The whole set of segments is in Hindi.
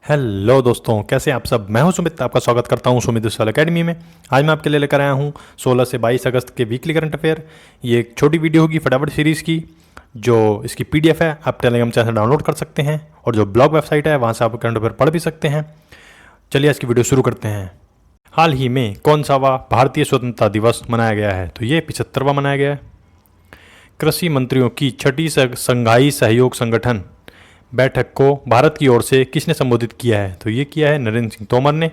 हेलो दोस्तों, कैसे हैं आप सब। मैं हूं सुमित, आपका स्वागत करता हूं सुमित विश्वाल एकेडमी में। आज मैं आपके लिए लेकर आया हूं 16 से 22 अगस्त के वीकली करंट अफेयर। ये एक छोटी वीडियो होगी फटाफट सीरीज़ की। जो इसकी पीडीएफ है आप टेलीग्राम चैनल से डाउनलोड कर सकते हैं, और जो ब्लॉग वेबसाइट है वहाँ से आप करंट अफेयर पढ़ भी सकते हैं। चलिए आज की वीडियो शुरू करते हैं। हाल ही में कौन सा भारतीय स्वतंत्रता दिवस मनाया गया है? तो ये 75वां मनाया गया है। कृषि मंत्रियों की छठी संघाई सहयोग संगठन बैठक को भारत की ओर से किसने संबोधित किया है? तो ये किया है नरेंद्र सिंह तोमर ने।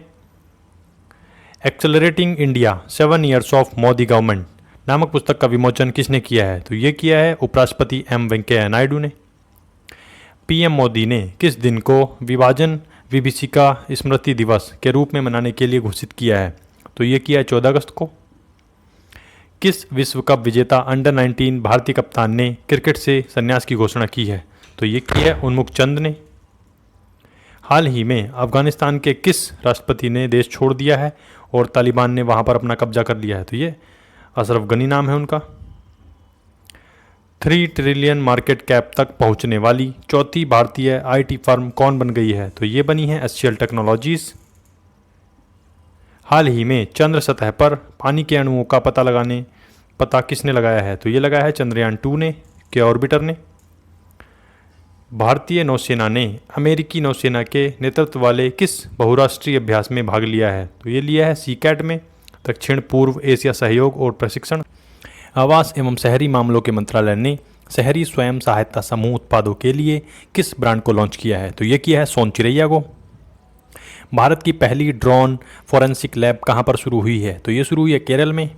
Accelerating India 7 years of Modi government नामक पुस्तक का विमोचन किसने किया है? तो ये किया है उपराष्ट्रपति एम वेंकैया नायडू ने। पीएम मोदी ने किस दिन को विभाजन विभीषिका स्मृति दिवस के रूप में मनाने के लिए घोषित किया है? तो ये किया है 14 अगस्त को। किस विश्व कप विजेता अंडर 19 भारतीय कप्तान ने क्रिकेट से संन्यास की घोषणा की है? तो ये किया है उन्मुख चंद ने। हाल ही में अफगानिस्तान के किस राष्ट्रपति ने देश छोड़ दिया है और तालिबान ने वहां पर अपना कब्जा कर लिया है? तो ये अशरफ गनी नाम है उनका। 3 ट्रिलियन मार्केट कैप तक पहुंचने वाली चौथी भारतीय आईटी फर्म कौन बन गई है? तो ये बनी है एचसीएल टेक्नोलॉजीज। हाल ही में चंद्र सतह पर पानी के अणुओं का पता किसने लगाया है? तो ये लगाया है चंद्रयान 2 ने के ऑर्बिटर ने। भारतीय नौसेना ने अमेरिकी नौसेना के नेतृत्व वाले किस बहुराष्ट्रीय अभ्यास में भाग लिया है? तो ये लिया है सीकैट में, दक्षिण पूर्व एशिया सहयोग और प्रशिक्षण। आवास एवं शहरी मामलों के मंत्रालय ने शहरी स्वयं सहायता समूह उत्पादों के लिए किस ब्रांड को लॉन्च किया है? तो ये किया है सोन चिरैया को। भारत की पहली ड्रोन फॉरेंसिक लैब कहाँ पर शुरू हुई है? तो ये शुरू हुई है केरल में।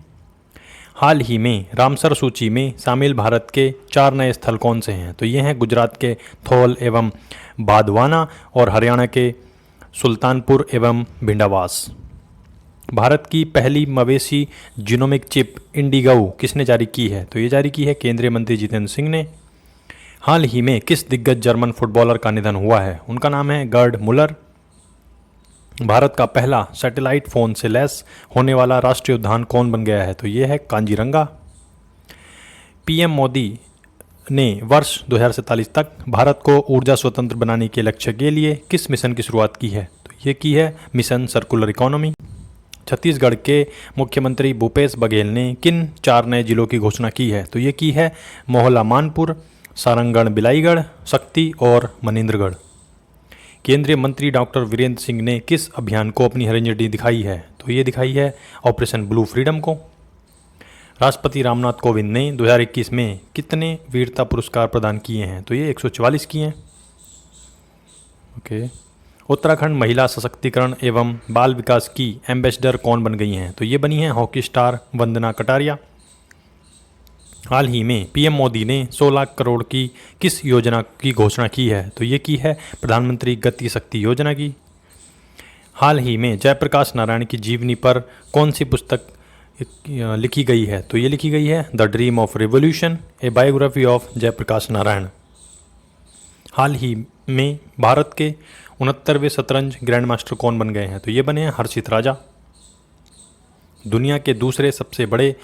हाल ही में रामसर सूची में शामिल भारत के 4 नए स्थल कौन से हैं? तो ये हैं गुजरात के थौल एवं बादवाना और हरियाणा के सुल्तानपुर एवं भिंडावास। भारत की पहली मवेशी जीनोमिक चिप इंडिगो किसने जारी की है? तो ये जारी की है केंद्रीय मंत्री जितेंद्र सिंह ने। हाल ही में किस दिग्गज जर्मन फुटबॉलर का निधन हुआ है? उनका नाम है गर्ड मुलर। भारत का पहला सैटेलाइट फ़ोन से लैस होने वाला राष्ट्रीय उद्यान कौन बन गया है? तो ये है कांजीरंगा। पीएम मोदी ने वर्ष 2047 तक भारत को ऊर्जा स्वतंत्र बनाने के लक्ष्य के लिए किस मिशन की शुरुआत की है? तो ये की है मिशन सर्कुलर इकोनॉमी। छत्तीसगढ़ के मुख्यमंत्री भूपेश बघेल ने किन 4 नए जिलों की घोषणा की है? तो ये की है मोहला मानपुर, सारंगढ़ बिलाईगढ़, शक्ति और मनेन्द्रगढ़। केंद्रीय मंत्री डॉक्टर वीरेंद्र सिंह ने किस अभियान को अपनी हरी झंडी दिखाई है? तो ये दिखाई है ऑपरेशन ब्लू फ्रीडम को। राष्ट्रपति रामनाथ कोविंद ने 2021 में कितने वीरता पुरस्कार प्रदान किए हैं? तो ये 144 किए हैं। ओके। उत्तराखंड महिला सशक्तिकरण एवं बाल विकास की एम्बेसडर कौन बन गई हैं? तो ये बनी हैं हॉकी स्टार वंदना कटारिया। हाल ही में पीएम मोदी ने 16 लाख करोड़ की किस योजना की घोषणा की है? तो ये की है प्रधानमंत्री गति शक्ति योजना की। हाल ही में जयप्रकाश नारायण की जीवनी पर कौन सी पुस्तक लिखी गई है? तो ये लिखी गई है the dream of revolution, a biography of Jayaprakash Narayan. हाल ही में भारत के 69वें शतरंज ग्रैंड मास्टर कौन बन गए हैं? तो ये बने हैं हर्षित राजा। दुनिया के दूसरे सबसे बड़े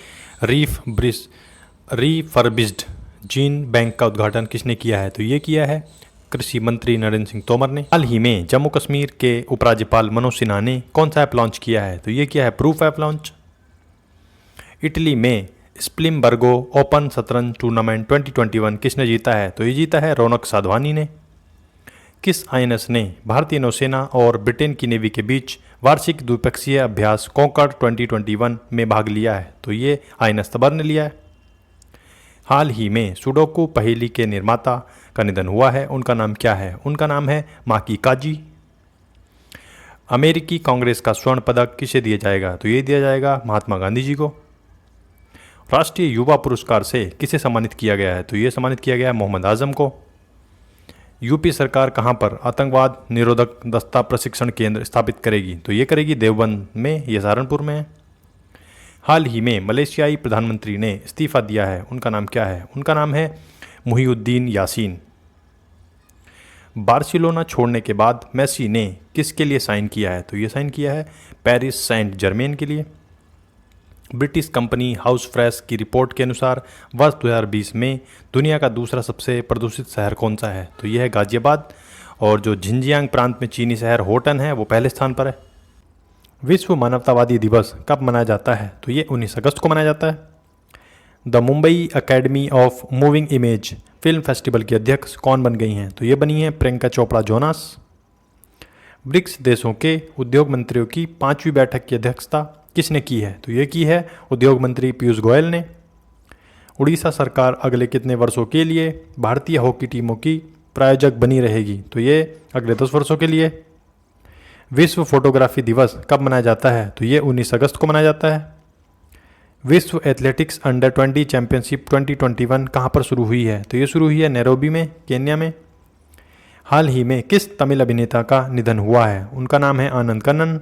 रीफर्बिश्ड जीन बैंक का उद्घाटन किसने किया है? तो ये किया है कृषि मंत्री नरेंद्र सिंह तोमर ने। हाल ही में जम्मू कश्मीर के उपराज्यपाल मनोज सिन्हा ने कौन सा ऐप लॉन्च किया है? तो ये किया है प्रूफ ऐप लॉन्च। इटली में स्प्लिमबर्गो ओपन शतरंज टूर्नामेंट 2021 किसने जीता है? तो ये जीता है रौनक साधवानी ने। किस आईएनएस ने भारतीय नौसेना और ब्रिटेन की नेवी के बीच वार्षिक द्विपक्षीय अभ्यास कॉन्कॉर्ड 2021 में भाग लिया है? तो ये आईएनएस तबर ने लिया है। हाल ही में सुडोकू पहेली के निर्माता का निधन हुआ है, उनका नाम क्या है? उनका नाम है माकी काजी। अमेरिकी कांग्रेस का स्वर्ण पदक किसे दिया जाएगा? तो ये दिया जाएगा महात्मा गांधी जी को। राष्ट्रीय युवा पुरस्कार से किसे सम्मानित किया गया है? तो ये सम्मानित किया गया है मोहम्मद आजम को। यूपी सरकार कहां पर आतंकवाद निरोधक दस्ता प्रशिक्षण केंद्र स्थापित करेगी? तो ये करेगी देवबंद में, ये सहारनपुर में है। हाल ही में मलेशियाई प्रधानमंत्री ने इस्तीफा दिया है, उनका नाम क्या है? उनका नाम है मुहिउद्दीन यासीन। बार्सिलोना छोड़ने के बाद मेसी ने किसके लिए साइन किया है? तो ये साइन किया है पेरिस सेंट जर्मेन के लिए। ब्रिटिश कंपनी हाउस फ्रेश की रिपोर्ट के अनुसार वर्ष 2020 में दुनिया का दूसरा सबसे प्रदूषित शहर कौन सा है? तो यह है गाजियाबाद। और जो झिंजियांग प्रांत में चीनी शहर होटन है वो पहले स्थान पर है। विश्व मानवतावादी दिवस कब मनाया जाता है? तो ये 19 अगस्त को मनाया जाता है। The Mumbai academy of moving image film festival की अध्यक्ष कौन बन गई हैं? तो ये बनी है प्रियंका चोपड़ा जोनास। ब्रिक्स देशों के उद्योग मंत्रियों की 5वीं बैठक की अध्यक्षता किसने की है? तो ये की है उद्योग मंत्री पीयूष गोयल ने। उड़ीसा सरकार अगले कितने वर्षों के लिए भारतीय हॉकी टीमों की प्रायोजक बनी रहेगी? तो ये अगले 10 वर्षों के लिए। विश्व फोटोग्राफी दिवस कब मनाया जाता है? तो ये 19 अगस्त को मनाया जाता है। विश्व एथलेटिक्स अंडर 20 चैंपियनशिप 2021 कहाँ पर शुरू हुई है? तो ये शुरू हुई है नैरोबी में, केन्या में। हाल ही में किस तमिल अभिनेता का निधन हुआ है? उनका नाम है आनंद कन्नन।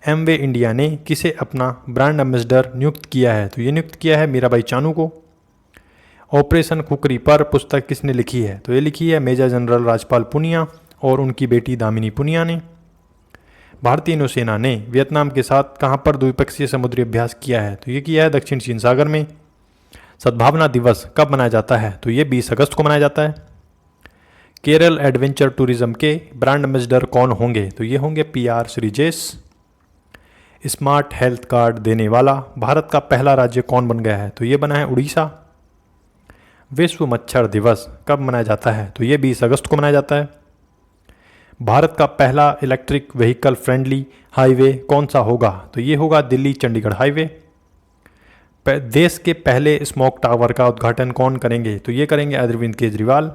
एमवे इंडिया ने किसे अपना ब्रांड एम्बेसडर नियुक्त किया है? तो ये नियुक्त किया है मीराबाई चानू को। ऑपरेशन खुकरी पर पुस्तक किसने लिखी है? तो ये लिखी है मेजर जनरल राजपाल पुनिया और उनकी बेटी दामिनी पुनिया ने। भारतीय नौसेना ने वियतनाम के साथ कहाँ पर द्विपक्षीय समुद्री अभ्यास किया है? तो ये किया है दक्षिण चीन सागर में। सद्भावना दिवस कब मनाया जाता है? तो ये 20 अगस्त को मनाया जाता है। केरल एडवेंचर टूरिज्म के ब्रांड एम्बेसडर कौन होंगे? तो ये होंगे PR Sreejesh. Smart health card देने वाला भारत का पहला राज्य कौन बन गया है? तो ये बना है उड़ीसा। विश्व मच्छर दिवस कब मनाया जाता है? तो ये 20 अगस्त को मनाया जाता है। भारत का पहला इलेक्ट्रिक व्हीकल फ्रेंडली हाईवे कौन सा होगा? तो ये होगा दिल्ली चंडीगढ़ हाईवे। देश के पहले स्मोक टावर का उद्घाटन कौन करेंगे? तो ये करेंगे अरविंद केजरीवाल।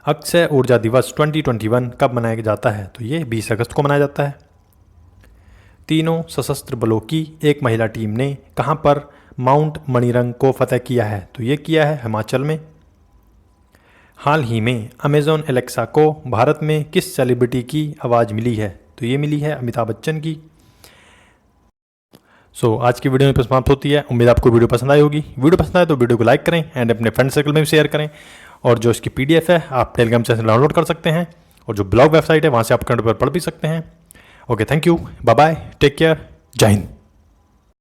अक्षय ऊर्जा दिवस 2021 कब मनाया जाता है? तो ये 20 अगस्त को मनाया जाता है। तीनों सशस्त्र बलों की एक महिला टीम ने कहाँ पर माउंट मणिरंग को फतह किया है? तो ये किया है हिमाचल में। हाल ही में अमेजॉन एलेक्सा को भारत में किस सेलिब्रिटी की आवाज़ मिली है? तो ये मिली है अमिताभ बच्चन की। आज की वीडियो में समाप्त होती है। उम्मीद आपको वीडियो पसंद आई होगी। वीडियो पसंद आए तो वीडियो को लाइक करें एंड अपने फ्रेंड सर्कल में भी शेयर करें। और जो इसकी PDF है आप टेलीग्राम चैनल डाउनलोड कर सकते हैं और जो ब्लॉग वेबसाइट है वहाँ से आप कमेंट पर पढ़ भी सकते हैं। Okay, thank you, bye bye, take care, जय हिंद।